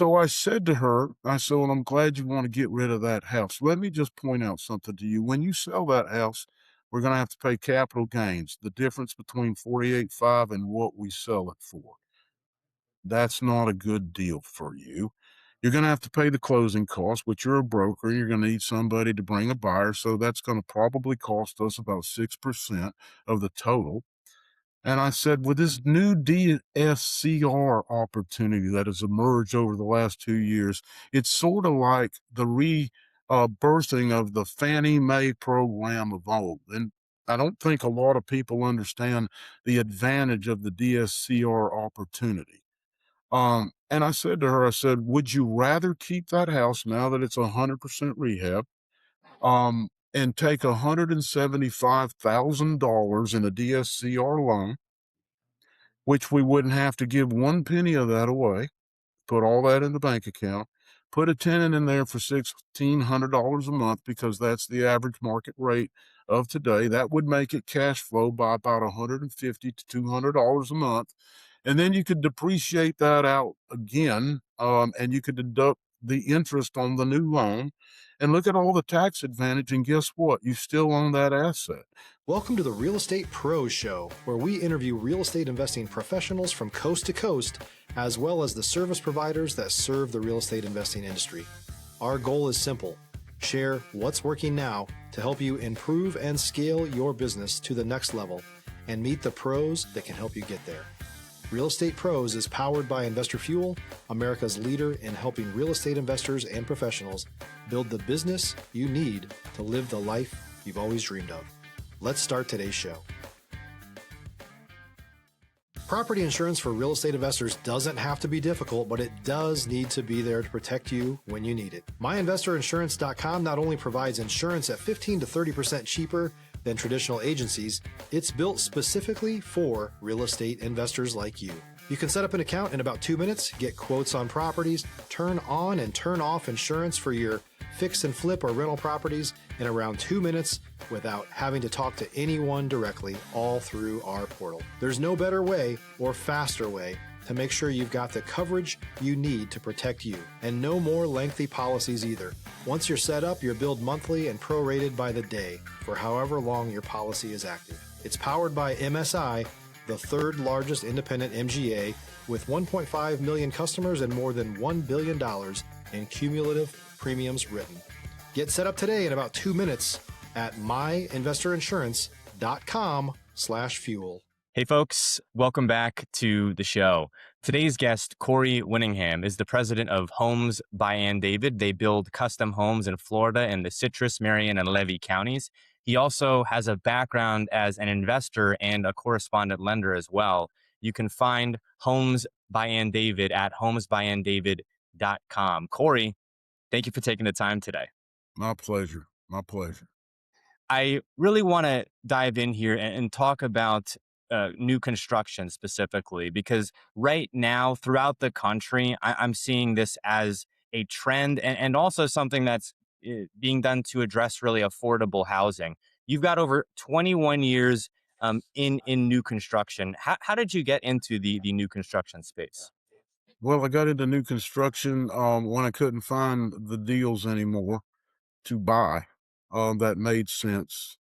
So I said to her, I said, well, I'm glad you want to get rid of that house. Let me just point out something to you. When you sell that house, we're going to have to pay capital gains, the difference between 48.5 and what we sell it for. That's not a good deal for you. You're going to have to pay the closing costs, which you're a broker. You're going to need somebody to bring a buyer. So that's going to probably cost us about 6% of the total. And I said, with this new DSCR opportunity that has emerged over the last 2 years, it's sort of like the birthing of the Fannie Mae program of old. And I don't think a lot of people understand the advantage of the DSCR opportunity. And I said to her, I said, would you rather keep that house now that it's 100% rehab, and take $175,000 in a DSCR loan, which we wouldn't have to give one penny of that away, put all that in the bank account, put a tenant in there for $1,600 a month because that's the average market rate of today. That would make it cash flow by about $150 to $200 a month. And then you could depreciate that out again, and you could deduct the interest on the new loan and look at all the tax advantage. And guess what? You still own that asset. Welcome to the Real Estate Pros Show, where we interview real estate investing professionals from coast to coast, as well as the service providers that serve the real estate investing industry. Our goal is simple: share what's working now to help you improve and scale your business to the next level and meet the pros that can help you get there. Real Estate Pros is powered by Investor Fuel, America's leader in helping real estate investors and professionals build the business you need to live the life you've always dreamed of. Let's start today's show. Property insurance for real estate investors doesn't have to be difficult, but it does need to be there to protect you when you need it. MyInvestorInsurance.com not only provides insurance at 15 to 30% cheaper than traditional agencies, it's built specifically for real estate investors like you. You can set up an account in about 2 minutes, get quotes on properties, turn on and turn off insurance for your fix and flip or rental properties in around 2 minutes without having to talk to anyone directly, all through our portal. There's no better way or faster way to make sure you've got the coverage you need to protect you, and no more lengthy policies either. Once you're set up, you're billed monthly and prorated by the day for however long your policy is active. It's powered by MSI, the third largest independent MGA, with 1.5 million customers and more than $1 billion in cumulative premiums written. Get set up today in about 2 minutes at myinvestorinsurance.com/fuel. Hey folks, welcome back to the show. Today's guest, Cory Winningham, is the president of Homes by Ann David. They build custom homes in Florida in the Citrus, Marion, and Levy counties. He also has a background as an investor and a correspondent lender as well. You can find Homes by Ann David at homesbyanndavid.com. Cory, thank you for taking the time today. My pleasure. My pleasure. I really want to dive in here and talk about new construction specifically, because right now throughout the country, I'm seeing this as a trend and also something that's being done to address really affordable housing. You've got over 21 years in new construction. How did you get into the new construction space? Well, I got into new construction when I couldn't find the deals anymore to buy that made sense.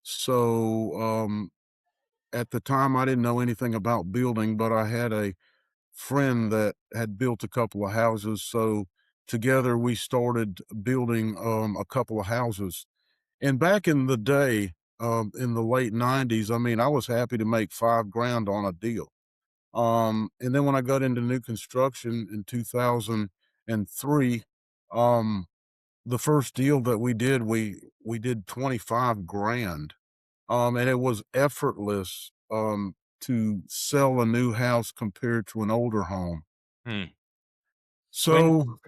So at the time, I didn't know anything about building, but I had a friend that had built a couple of houses. So together we started building a couple of houses. And back in the day, in the late 90s, I mean, I was happy to make $5,000 on a deal. And then when I got into new construction in 2003, the first deal that we did, we did 25 grand. And it was effortless, to sell a new house compared to an older home. Hmm. So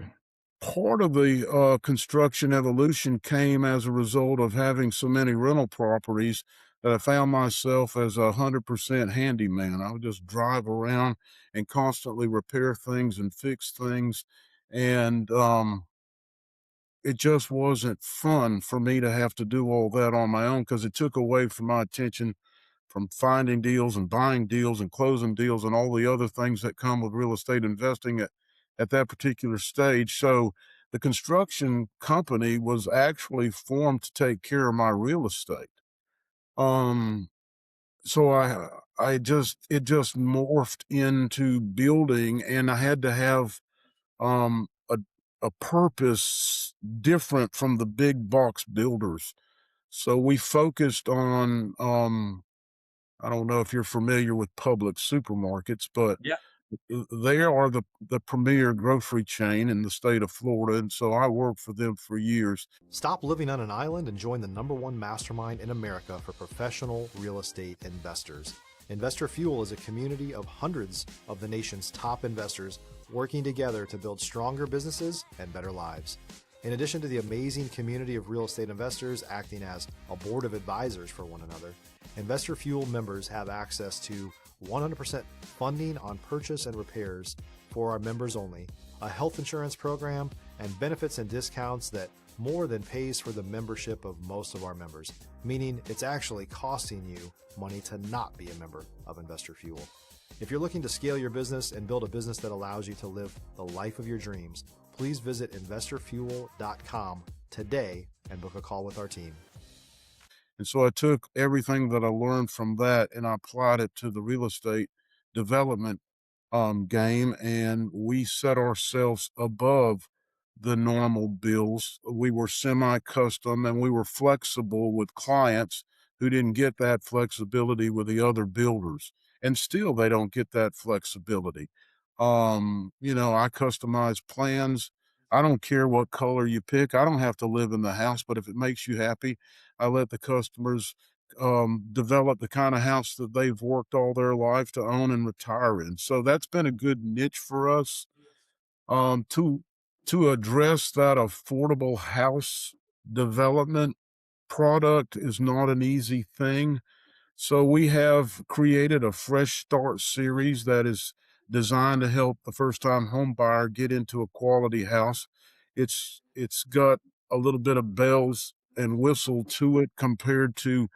part of the construction evolution came as a result of having so many rental properties that I found myself as 100% handyman. I would just drive around and constantly repair things and fix things. And it just wasn't fun for me to have to do all that on my own, because it took away from my attention from finding deals and buying deals and closing deals and all the other things that come with real estate investing at that particular stage. So the construction company was actually formed to take care of my real estate. Um, so I just it just morphed into building, and I had to have a purpose different from the big box builders. So we focused on I don't know if you're familiar with Public supermarkets, but Yeah. they are the premier grocery chain in the state of Florida, and so I worked for them for years. Stop living on an island and join the #1 mastermind in America for professional real estate investors. Investor Fuel is a community of hundreds of the nation's top investors working together to build stronger businesses and better lives. In addition to the amazing community of real estate investors acting as a board of advisors for one another, Investor Fuel members have access to 100% funding on purchase and repairs for our members only, a health insurance program, and benefits and discounts that more than pays for the membership of most of our members, meaning it's actually costing you money to not be a member of Investor Fuel. If you're looking to scale your business and build a business that allows you to live the life of your dreams, please visit investorfuel.com today and book a call with our team. And so I took everything that I learned from that and I applied it to the real estate development game, and we set ourselves above the normal bills. We were semi-custom and we were flexible with clients who didn't get that flexibility with the other builders. And still they don't get that flexibility. I customize plans. I don't care what color you pick. I don't have to live in the house, but if it makes you happy, I let the customers develop the kind of house that they've worked all their life to own and retire in. So that's been a good niche for us um, to to address that affordable house development product is not an easy thing. So we have created a fresh start series that is designed to help the first time home buyer get into a quality house. It's got a little bit of bells and whistle to it compared to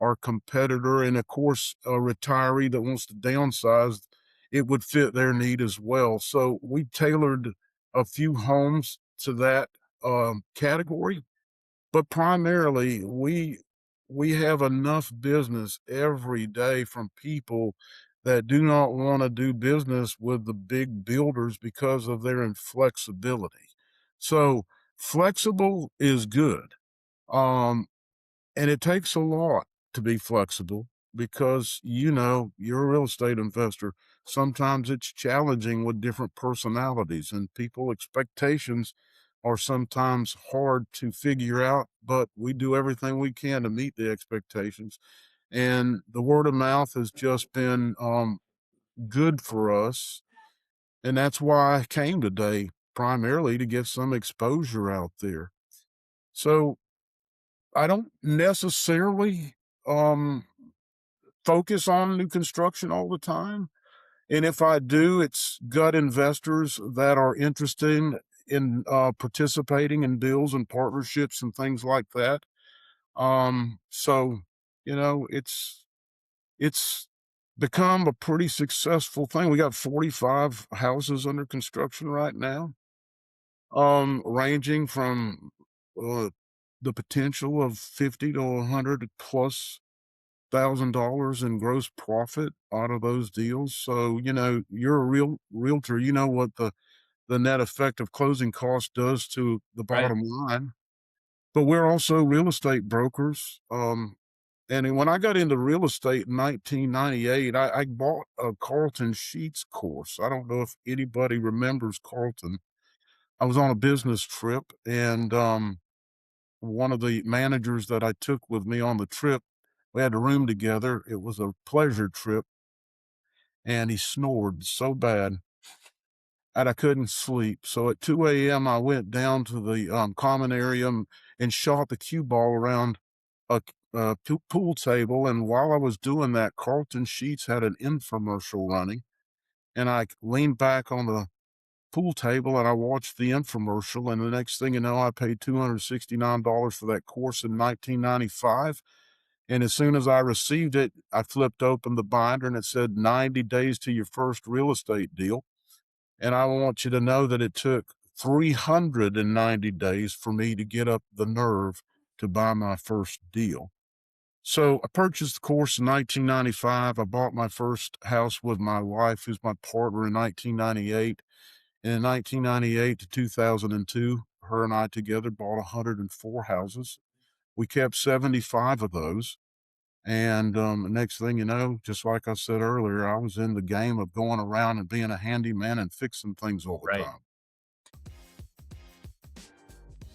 our competitor. And of course, a retiree that wants to downsize, it would fit their need as well. So we tailored a few homes to that category, but primarily, we have enough business every day from people that do not wanna do business with the big builders because of their inflexibility. So, flexible is good, um, and it takes a lot to be flexible because, you're a real estate investor. Sometimes it's challenging with different personalities and people expectations are sometimes hard to figure out, but we do everything we can to meet the expectations. And the word of mouth has just been good for us. And that's why I came today, primarily to get some exposure out there. So I don't necessarily um, focus on new construction all the time. And if I do, it's gut investors that are interested in participating in deals and partnerships and things like that. So it's become a pretty successful thing. We got 45 houses under construction right now, ranging from uh, the potential of 50 to 100 plus $1,000 in gross profit out of those deals. So, you're a real realtor, you know what the net effect of closing costs does to the Right. bottom line. But we're also real estate brokers. And then when I got into real estate in 1998, I bought a Carlton Sheets course. I don't know if anybody remembers Carlton. I was on a business trip, and one of the managers that I took with me on the trip, we had a room together. It was a pleasure trip, and he snored so bad and I couldn't sleep. So at 2 a.m., I went down to the common area and shot the cue ball around a pool table. And while I was doing that, Carlton Sheets had an infomercial running. And I leaned back on the pool table and I watched the infomercial. And the next thing you know, I paid $269 for that course in 1995. And as soon as I received it, I flipped open the binder and it said 90 days to your first real estate deal. And I want you to know that it took 390 days for me to get up the nerve to buy my first deal. So I purchased the course in 1995. I bought my first house with my wife, who's my partner, in 1998. And in 1998 to 2002, her and I together bought 104 houses. We kept 75 of those. And next thing you know, just like I said earlier, I was in the game of going around and being a handyman and fixing things all the Right. time.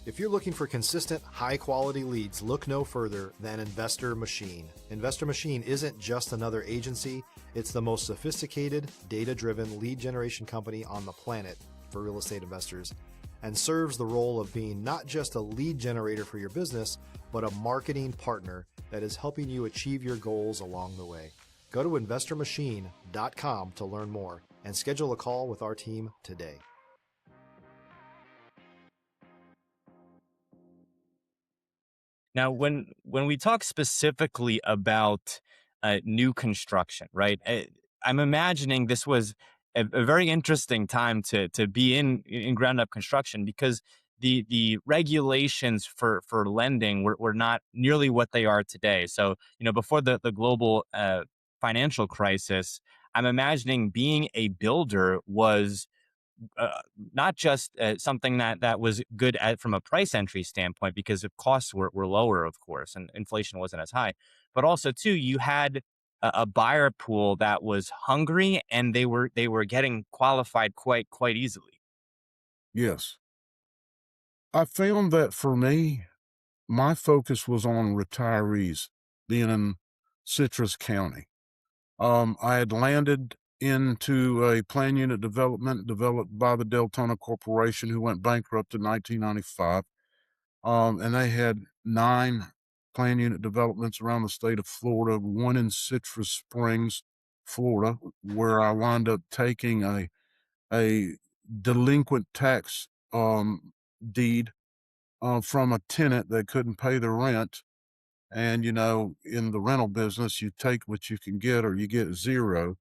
If you're looking for consistent, high-quality leads, look no further than Investor Machine. Investor Machine isn't just another agency. It's the most sophisticated, data-driven lead generation company on the planet for real estate investors, and serves the role of being not just a lead generator for your business, but a marketing partner that is helping you achieve your goals along the way. Go to investormachine.com to learn more and schedule a call with our team today. Now, when we talk specifically about new construction, right? I'm imagining this was a very interesting time to be in ground up construction, because the regulations for lending were not nearly what they are today. So, before the global financial crisis, I'm imagining being a builder was not just something that was good from a price entry standpoint, because the costs were lower, of course, and inflation wasn't as high, but also too, you had a buyer pool that was hungry, and they were getting qualified quite easily. Yes. I found that for me, my focus was on retirees being in Citrus County. I had landed into a plan unit development developed by the Deltona Corporation, who went bankrupt in 1995. And they had 9 plan unit developments around the state of Florida, one in Citrus Springs, Florida, where I wound up taking a delinquent tax deed from a tenant that couldn't pay the rent. And, in the rental business, you take what you can get or you get zero.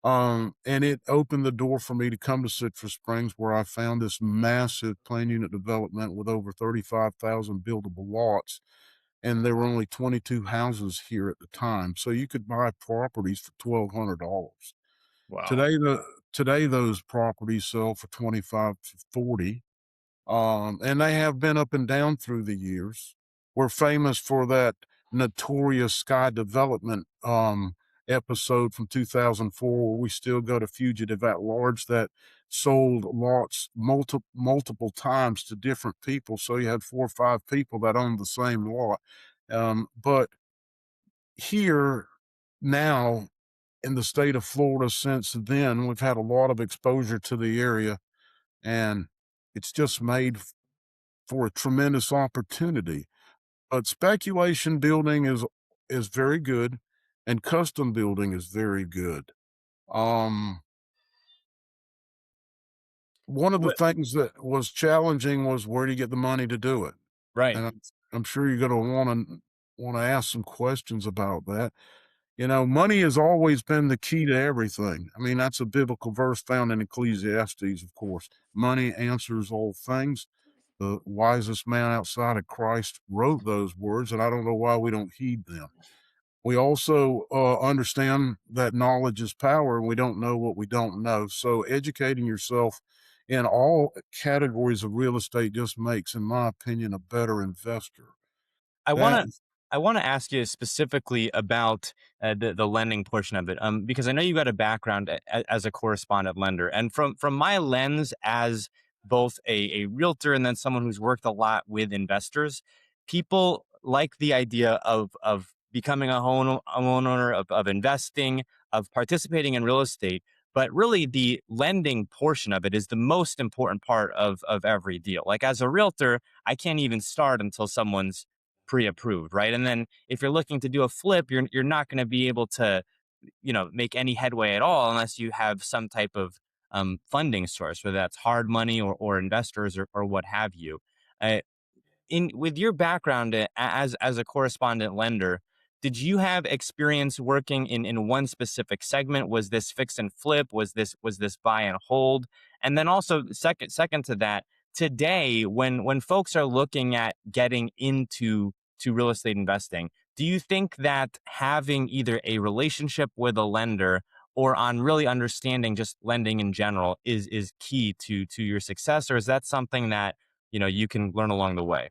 And it opened the door for me to come to Citrus Springs, where I found this massive plan unit development with over 35,000 buildable lots. And there were only 22 houses here at the time. So you could buy properties for $1,200. Wow. Today those properties sell for 25 to 40. And they have been up and down through the years. We're famous for that notorious Sky Development episode from 2004, where we still got a fugitive at large that sold lots multiple times to different people. So you had 4 or 5 people that owned the same lot. But here now in the state of Florida, since then, we've had a lot of exposure to the area, and it's just made for a tremendous opportunity. But speculation building is very good, and custom building is very good. Um, One of the What? things that was challenging was, where do you get the money to do it? Right. And I'm sure you're going to want to ask some questions about that. Money has always been the key to everything. I mean, that's a biblical verse found in Ecclesiastes, of course. Money answers all things. The wisest man outside of Christ wrote those words, and I don't know why we don't heed them. We also understand that knowledge is power, and we don't know what we don't know. So educating yourself in all categories of real estate just makes, in my opinion, a better investor. I want That to I want to ask you specifically about the lending portion of it, because I know you got a background as a correspondent lender, and from my lens as both a realtor and then someone who's worked a lot with investors, people like the idea of becoming a homeowner, of investing, of participating in real estate. But really, the lending portion of it is the most important part of every deal. Like, as a realtor, I can't even start until someone's pre-approved, right? And then if you're looking to do a flip, you're not going to be able to, make any headway at all unless you have some type of funding source, whether that's hard money or investors or what have you. Uh, in With your background as a correspondent lender, did you have experience working in one specific segment? Was this fix and flip? Was this buy and hold? And then also second to that, today when folks are looking at getting into to real estate investing, do you think that having either a relationship with a lender or on really understanding just lending in general is key to your success, or is that something that you can learn along the way?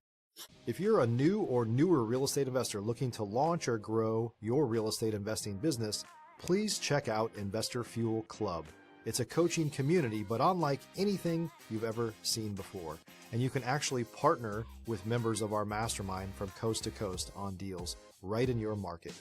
If you're a new or newer real estate investor looking to launch or grow your real estate investing business, please check out Investor Fuel Club. It's a coaching community, but unlike anything you've ever seen before. And you can actually partner with members of our mastermind from coast to coast on deals right in your market.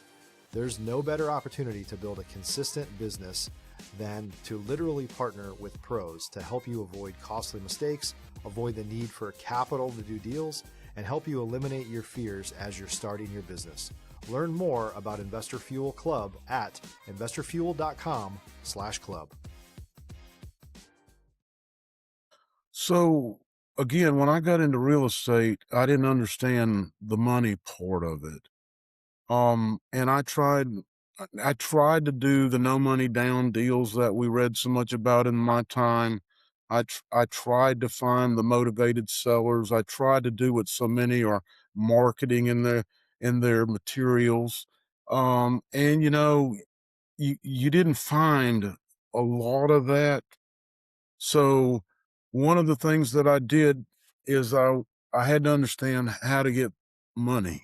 There's no better opportunity to build a consistent business than to literally partner with pros to help you avoid costly mistakes, avoid the need for capital to do deals, and help you eliminate your fears as you're starting your business. Learn more about Investor Fuel Club at investorfuel.com/club. So again, when I got into real estate, I didn't understand the money part of it. And I tried to do the no money down deals that we read so much about in my time. I tried to find the motivated sellers. I tried to do what so many are marketing in their materials. And you didn't find a lot of that. So one of the things that I did is I had to understand how to get money.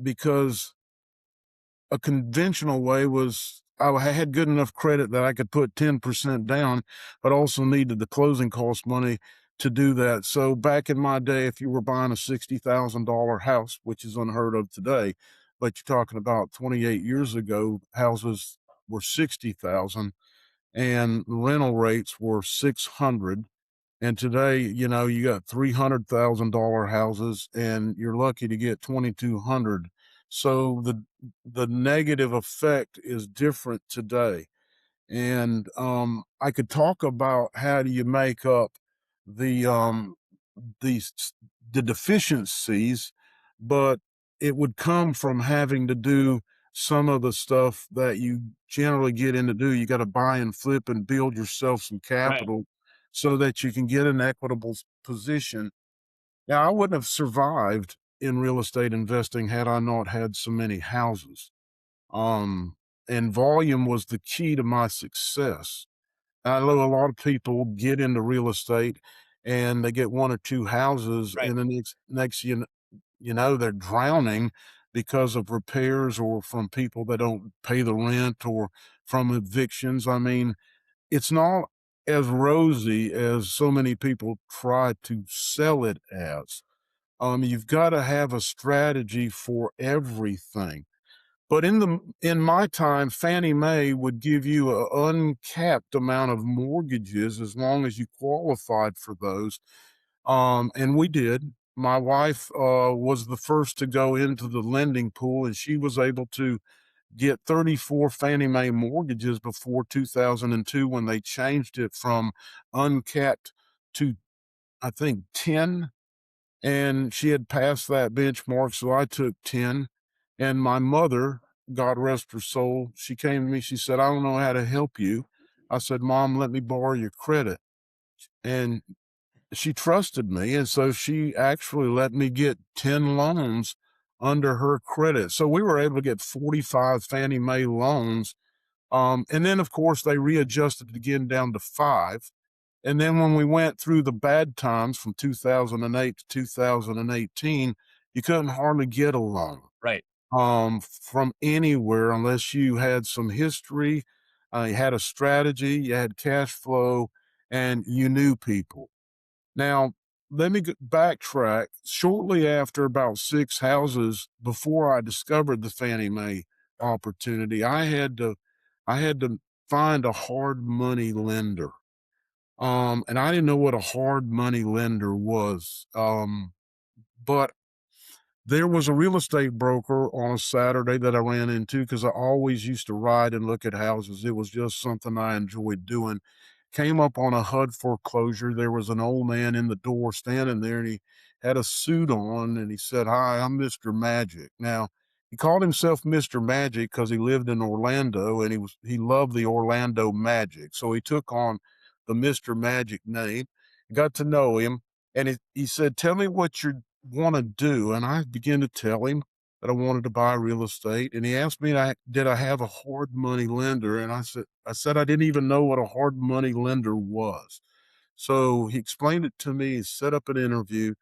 Because a conventional way was I had good enough credit that I could put 10% down, but also needed the closing cost money to do that. So back in my day, if you were buying a $60,000 house, which is unheard of today, but you're talking about 28 years ago, houses were 60,000 and rental rates were 600. And today, you got $300,000 houses and you're lucky to get 2,200. So the negative effect is different today. And I could talk about how do you make up the these the deficiencies, but it would come from having to do some of the stuff that you generally get in to do. You got to buy and flip and build yourself some Right. capital so that you can get an equitable position. Now, I wouldn't have survived in real estate investing had I not had so many houses. Um, and volume was the key to my success. I know a lot of people get into real estate and they get one or two houses, Right. and the next they're drowning because of repairs or from people that don't pay the rent or from evictions. I mean, it's not as rosy as so many people try to sell it as. You've got to have a strategy for everything. But in my time, Fannie Mae would give you an uncapped amount of mortgages as long as you qualified for those. And we did. My wife was the first to go into the lending pool, and she was able to get 34 Fannie Mae mortgages before 2002 when they changed it from uncapped to, I think, 10, and she had passed that benchmark, so I took 10. And my mother, God rest her soul, she came to me, she said, "I don't know how to help you." I said, "Mom, let me borrow your credit." And she trusted me, and so she actually let me get 10 loans under her credit. So we were able to get 45 Fannie Mae loans. And then, of course, they readjusted it again down to 5. And then when we went through the bad times from 2008 to 2018, you couldn't hardly get a loan Right. from anywhere unless you had some history, you had a strategy, you had cash flow, and you knew people. Now, let me backtrack. Shortly after about 6 houses, before I discovered the Fannie Mae opportunity, I had to find a hard money lender. And I didn't know what a hard money lender was. But there was a real estate broker on a Saturday that I ran into because I always used to ride and look at houses. It was just something I enjoyed doing. Came up on a HUD foreclosure. There was an old man in the door standing there, and he had a suit on, and he said, "Hi, I'm Mr. Magic." Now, he called himself Mr. Magic because he lived in Orlando and he loved the Orlando Magic. So he took on the Mr. Magic name, got to know him, and he said, "Tell me what you want to do." And I began to tell him that I wanted to buy real estate, and he asked me, did I have a hard money lender? And I said I didn't even know what a hard money lender was. So he explained it to me, set up an interview,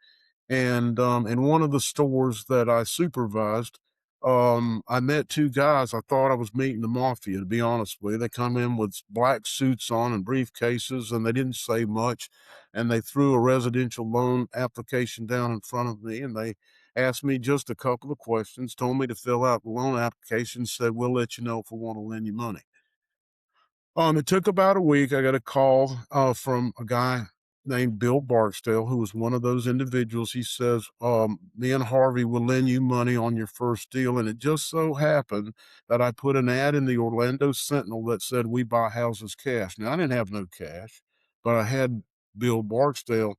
and in one of the stores that I supervised, I met two guys. I thought I was meeting the mafia, to be honest with you. They come in with black suits on and briefcases, and they didn't say much. And they threw a residential loan application down in front of me, and they asked me just a couple of questions, told me to fill out the loan application, said, "We'll let you know if we want to lend you money." It took about a week. I got a call from a guy named Bill Barksdale, who was one of those individuals. He says, "Me and Harvey will lend you money on your first deal." And it just so happened that I put an ad in the Orlando Sentinel that said, "We buy houses cash." Now, I didn't have no cash, but I had Bill Barksdale.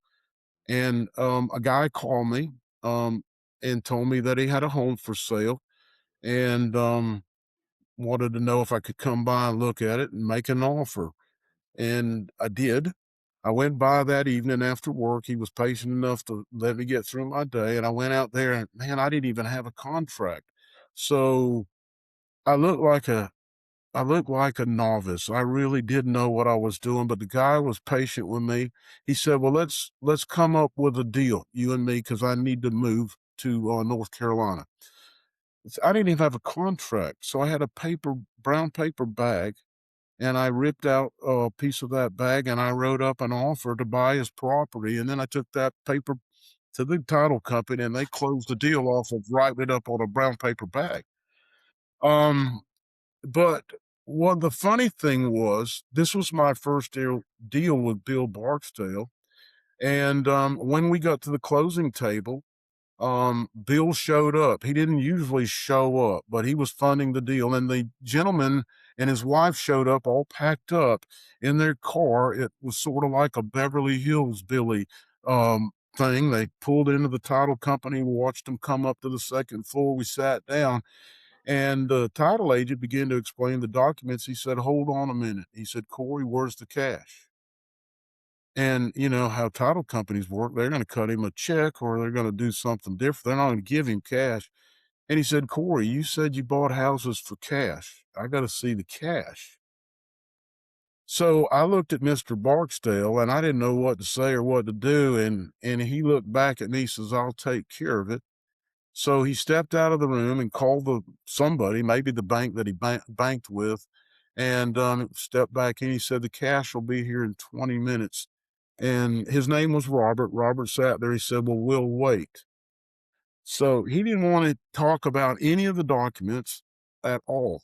And a guy called me um, and told me that he had a home for sale. And wanted to know if I could come by and look at it and make an offer. And I did. I went by that evening after work. He was patient enough to let me get through my day. And I went out there and man, I didn't even have a contract. So I looked like a I looked like a novice. I really didn't know what I was doing, but the guy was patient with me. He said, "Well, let's come up with a deal, you and me, because I need to move to North Carolina." I didn't even have a contract, so I had a brown paper bag, and I ripped out a piece of that bag, and I wrote up an offer to buy his property, and then I took that paper to the title company, and they closed the deal off of writing it up on a brown paper bag. Um, but what the funny thing was, this was my first deal with Bill Barksdale, and, when we got to the closing table, Bill showed up. He didn't usually show up, but he was funding the deal. And the gentleman and his wife showed up all packed up in their car. It was sort of like a Beverly Hills Billy thing. They pulled into the title company, watched them come up to the second floor. We sat down, and the title agent began to explain the documents. He said, "Hold on a minute." He said, "Cory, where's the cash?" And you know how title companies work. They're going to cut him a check or they're going to do something different. They're not going to give him cash. And he said, "Cory, you said you bought houses for cash. I got to see the cash." So I looked at Mr. Barksdale and I didn't know what to say or what to do. And he looked back at me, says, "I'll take care of it." So he stepped out of the room and called somebody, maybe the bank that he banked with, and stepped back in. He said, "The cash will be here in 20 minutes." And his name was Robert. Robert sat there. He said, "Well, we'll wait." So he didn't want to talk about any of the documents at all.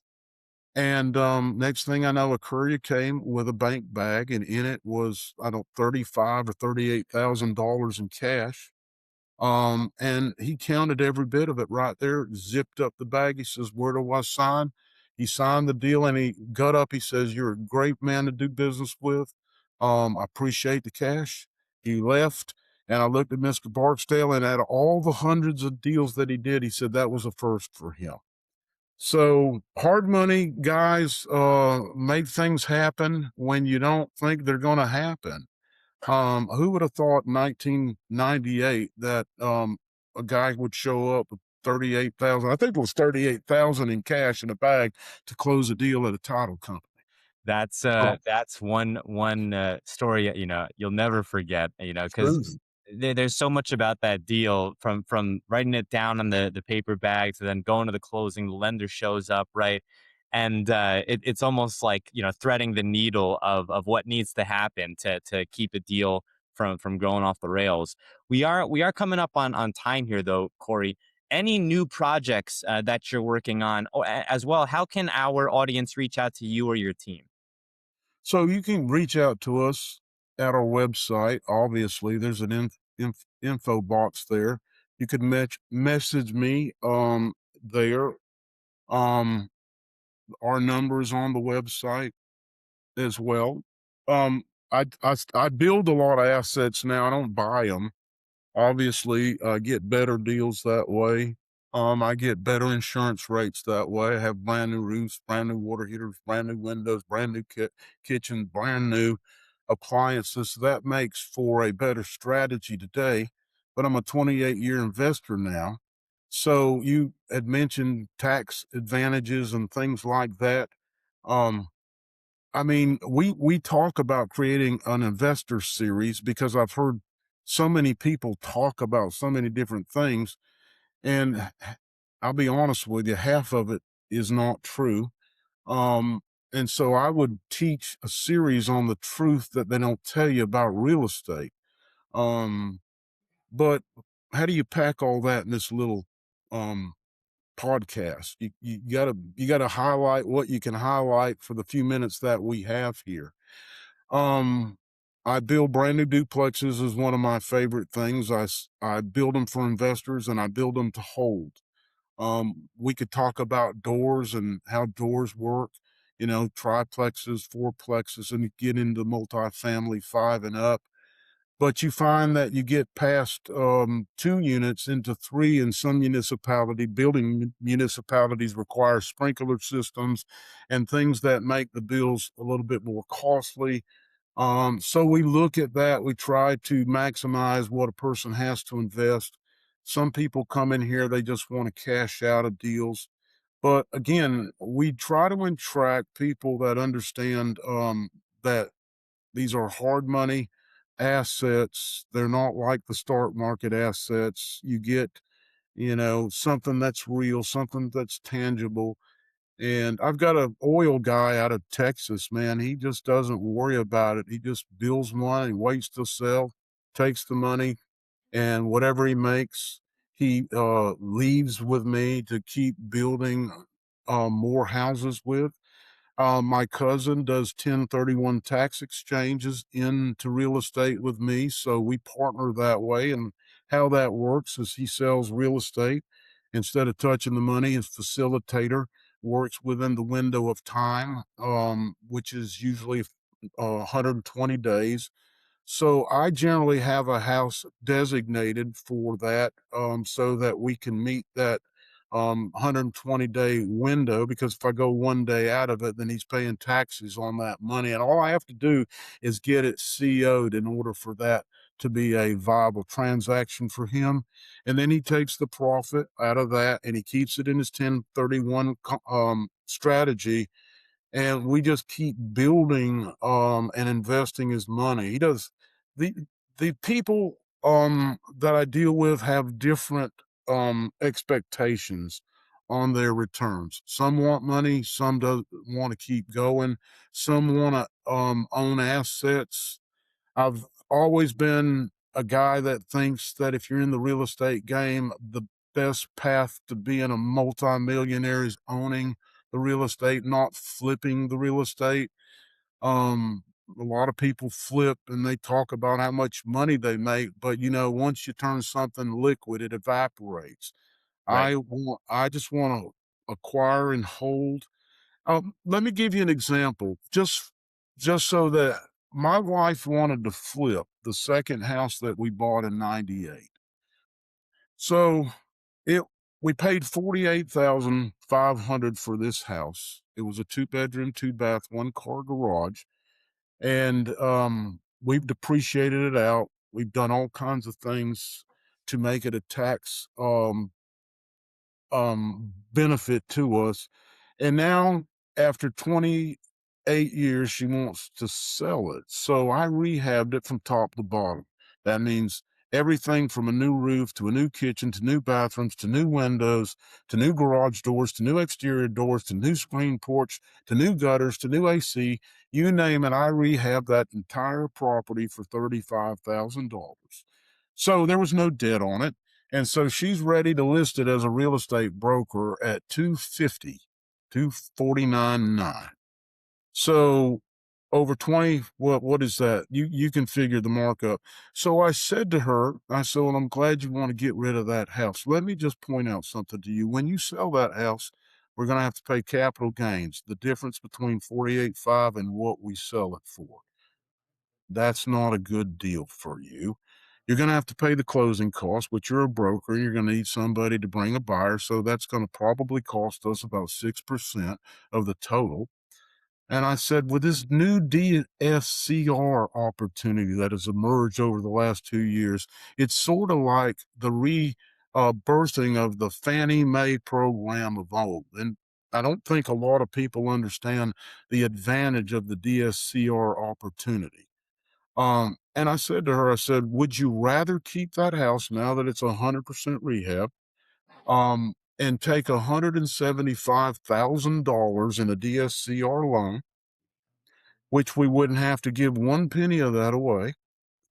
And next thing I know, a courier came with a bank bag, and in it was, I don't, 35 or $38,000 in cash. And he counted every bit of it right there, zipped up the bag. He says, "Where do I sign?" He signed the deal and he got up. He says, "You're a great man to do business with. I appreciate the cash." He left, and I looked at Mr. Barksdale, and out of all the hundreds of deals that he did, he said that was a first for him. So hard money guys make things happen when you don't think they're going to happen. Who would have thought in 1998 that a guy would show up with 38,000? I think it was 38,000 in cash in a bag to close a deal at a title company. So That's one story, you'll never forget, because true. there's so much about that deal, from writing it down on the paper bag to then going to the closing. The lender shows up, right? And it's almost like, threading the needle of what needs to happen to keep a deal from going off the rails. We are coming up on time here, though, Cory. Any new projects that you're working on, as well? How can our audience reach out to you or your team? So you can reach out to us at our website. Obviously, there's an info box there. You could message me there. Um, our number is on the website as well. Um, I build a lot of assets now. I don't buy them. Obviously, I get better deals that way. I get better insurance rates that way. I have brand new roofs, brand new water heaters, brand new windows, brand new kitchen, brand new. appliances. That makes for a better strategy today. But I'm a 28-year investor now. So you had mentioned tax advantages and things like that. Um, I mean, we talk about creating an investor series because I've heard so many people talk about so many different things, and I'll be honest with you, half of it is not true. Um, and so I would teach a series on the truth that they don't tell you about real estate. Um, but how do you pack all that in this little um podcast? You gotta highlight what you can highlight for the few minutes that we have here. Um, I build brand new duplexes is one of my favorite things. I build them for investors and I build them to hold. We could talk about doors and how doors work, triplexes, fourplexes, and get into multifamily 5 and up. But you find that you get past 2 units into 3 in some building municipalities require sprinkler systems and things that make the bills a little bit more costly. So we look at that. We try to maximize what a person has to invest. Some people come in here, they just want to cash out of deals. But again, we try to attract people that understand that these are hard money assets. They're not like the stock market assets. You get, something that's real, something that's tangible. And I've got an oil guy out of Texas, man. He just doesn't worry about it. He just builds one, he waits to sell, takes the money, and whatever he makes, he leaves with me to keep building more houses with. My cousin does 1031 tax exchanges into real estate with me, so we partner that way. And how that works is he sells real estate instead of touching the money. His facilitator works within the window of time, which is usually 120 days. So I generally have a house designated for that, so that we can meet that 120-day window. Because if I go 1 day out of it, then he's paying taxes on that money, and all I have to do is get it CO'd in order for that to be a viable transaction for him. And then he takes the profit out of that and he keeps it in his 1031 strategy, and we just keep building and investing his money. He does the the people that I deal with have different expectations on their returns. Some want money, some do want to keep going, some want to own assets. I've always been a guy that thinks that if you're in the real estate game, the best path to being a multimillionaire is owning the real estate, not flipping the real estate. A lot of people flip and they talk about how much money they make, but once you turn something liquid, it evaporates. Right. I just want to acquire and hold. Let me give you an example, just so that my wife wanted to flip the second house that we bought in '98. So it we paid 48,500 for this house. It was a 2 bedroom, 2 bath, 1 car garage, and we've depreciated it out. We've done all kinds of things to make it a tax benefit to us. And now, after 28 years, she wants to sell it. So I rehabbed it from top to bottom. That means everything from a new roof to a new kitchen to new bathrooms to new windows to new garage doors to new exterior doors to new screen porch to new gutters to new AC. You name it, I rehabbed that entire property for $35,000. So there was no debt on it. And so she's ready to list it as a real estate broker at 250, 249.9. So over 20, what is that? You can figure the markup. So I said to her, I said, well, I'm glad you want to get rid of that house. Let me just point out something to you. When you sell that house, we're going to have to pay capital gains, the difference between 48.5 and what we sell it for. That's not a good deal for you. You're going to have to pay the closing costs, which you're a broker. You're going to need somebody to bring a buyer. So that's going to probably cost us about 6% of the total. And I said, with this new DSCR opportunity that has emerged over the last 2 years, it's sort of like the birthing of the Fannie Mae program of old. And I don't think a lot of people understand the advantage of the DSCR opportunity. And I said to her, I said, would you rather keep that house now that it's 100% rehab, and take $175,000 in a DSCR loan, which we wouldn't have to give one penny of that away,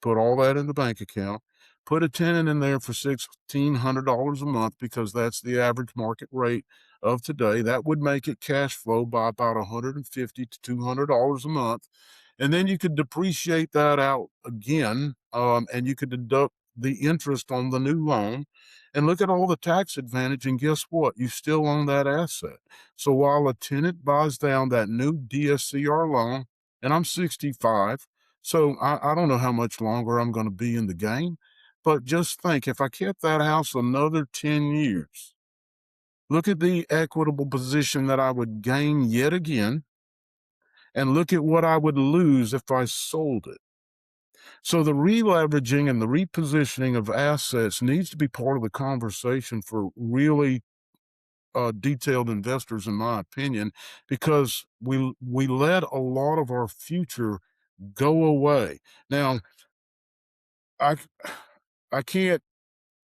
put all that in the bank account, put a tenant in there for $1,600 a month because that's the average market rate of today. That would make it cash flow by about $150 to $200 a month. And then you could depreciate that out again, and you could deduct the interest on the new loan and look at all the tax advantage. And guess what? You still own that asset. So while a tenant buys down that new DSCR loan, and I'm 65, so I don't know how much longer I'm going to be in the game, but just think if I kept that house another 10 years, look at the equitable position that I would gain yet again, and look at what I would lose if I sold it. So the releveraging and the repositioning of assets needs to be part of the conversation for really detailed investors, in my opinion, because we let a lot of our future go away. Now, I I can't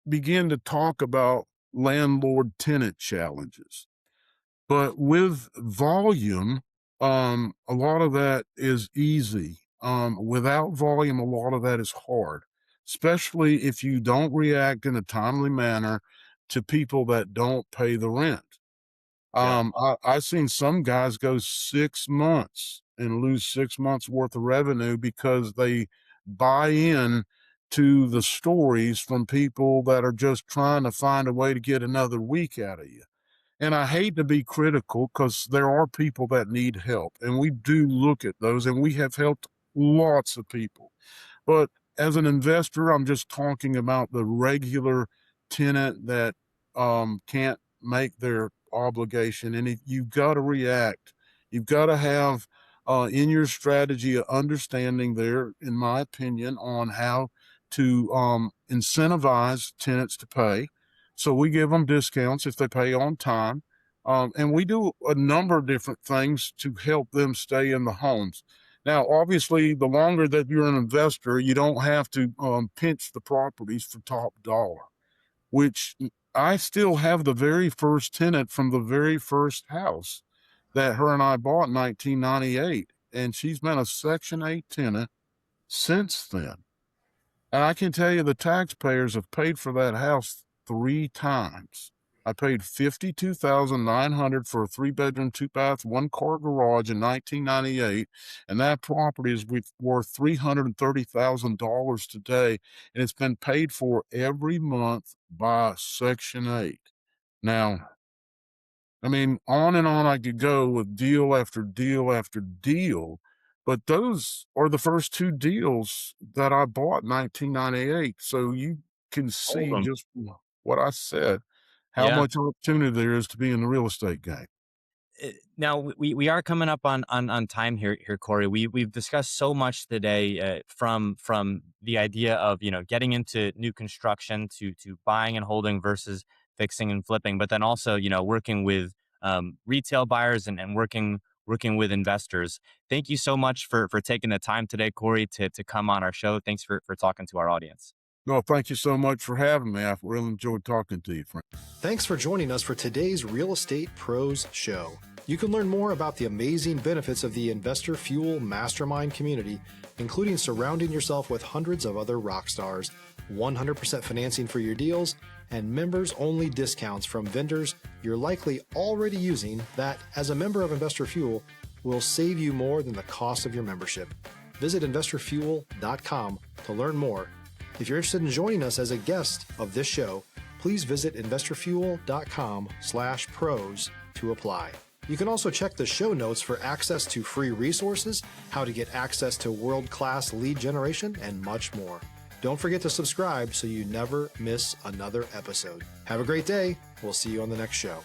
begin to talk about landlord tenant challenges, but with volume, a lot of that is easy. Without volume, a lot of that is hard, especially if you don't react in a timely manner to people that don't pay the rent. Yeah. I've seen some guys go 6 months and lose 6 months worth of revenue because they buy in to the stories from people that are just trying to find a way to get another week out of you. And I hate to be critical because there are people that need help, and we do look at those, and we have helped lots of people. But as an investor, I'm just talking about the regular tenant that can't make their obligation. And if you've got to react, you've got to have in your strategy an understanding there, in my opinion, on how to incentivize tenants to pay. So we give them discounts if they pay on time. And we do a number of different things to help them stay in the homes. Now, obviously, the longer that you're an investor, you don't have to pinch the properties for top dollar, which I still have the very first tenant from the very first house that her and I bought in 1998. And she's been a Section 8 tenant since then. And I can tell you the taxpayers have paid for that house 3 times. I paid $52,900 for a 3-bedroom, 2-bath, 1-car garage in 1998, and that property is worth $330,000 today, and it's been paid for every month by Section 8. Now, I mean, on and on I could go with deal after deal after deal, but those are the first 2 deals that I bought in 1998. So you can see Awesome. just what I said, how Yeah. much opportunity there is to be in the real estate game. Now we are coming up on time here, Cory. We've discussed so much today, from the idea of getting into new construction to buying and holding versus fixing and flipping, but then also working with retail buyers and working with investors. Thank you so much for taking the time today, Cory, to come on our show. Thanks for talking to our audience. No, thank you so much for having me. I really enjoyed talking to you, Frank. Thanks for joining us for today's Real Estate Pros Show. You can learn more about the amazing benefits of the Investor Fuel Mastermind community, including surrounding yourself with hundreds of other rock stars, 100% financing for your deals, and members-only discounts from vendors you're likely already using that, as a member of Investor Fuel, will save you more than the cost of your membership. Visit investorfuel.com to learn more. If you're interested in joining us as a guest of this show, please visit investorfuel.com/pros to apply. You can also check the show notes for access to free resources, how to get access to world-class lead generation, and much more. Don't forget to subscribe so you never miss another episode. Have a great day. We'll see you on the next show.